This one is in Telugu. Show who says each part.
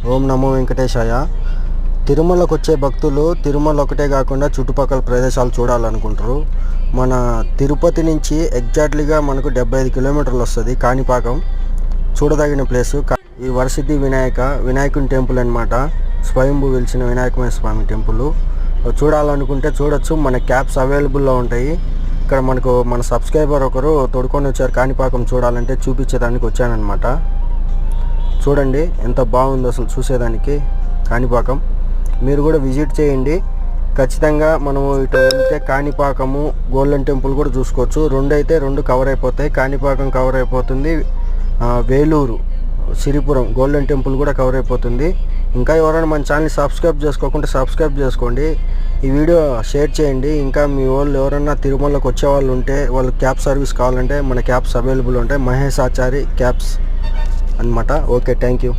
Speaker 1: ఓం నమో వెంకటేశాయ. తిరుమలకు వచ్చే భక్తులు తిరుమల ఒకటే కాకుండా చుట్టుపక్కల ప్రదేశాలు చూడాలనుకుంటారు. మన తిరుపతి నుంచి ఎగ్జాక్ట్లీగా మనకు 75 కిలోమీటర్లు వస్తుంది కాణిపాకం. చూడదగిన ప్లేసు ఈ వరసిద్ధి వినాయకుని టెంపుల్ అనమాట. స్వయంభూ వెలిసిన వినాయకమైన స్వామి టెంపుల్. చూడాలనుకుంటే చూడొచ్చు. మన క్యాబ్స్ అవైలబుల్లో ఉంటాయి. ఇక్కడ మనకు మన సబ్స్క్రైబర్ ఒకరు తోడుకొని వచ్చారు కాణిపాకం చూడాలంటే, చూపించేదానికి వచ్చానమాట. చూడండి ఎంత బాగుందో అసలు చూసేదానికి కాణిపాకం. మీరు కూడా విజిట్ చేయండి ఖచ్చితంగా. మనము ఇటు వెళ్తే కాణిపాకము, గోల్డెన్ టెంపుల్ కూడా చూసుకోవచ్చు. రెండు కవర్ అయిపోతాయి. కాణిపాకం కవర్ అయిపోతుంది, వేలూరు సిరిపురం గోల్డెన్ టెంపుల్ కూడా కవర్ అయిపోతుంది. ఇంకా ఎవరైనా మన ఛానల్ని సబ్స్క్రైబ్ చేసుకోకుంటే సబ్స్క్రైబ్ చేసుకోండి. ఈ వీడియో షేర్ చేయండి. ఇంకా మీ వాళ్ళు ఎవరైనా తిరుమలకు వచ్చే వాళ్ళు ఉంటే, వాళ్ళు క్యాబ్ సర్వీస్ కావాలంటే మన క్యాబ్స్ అవైలబుల్ ఉంటాయి. మహేష్ ఆచారి క్యాబ్స్ అనమాట. Okay, thank you.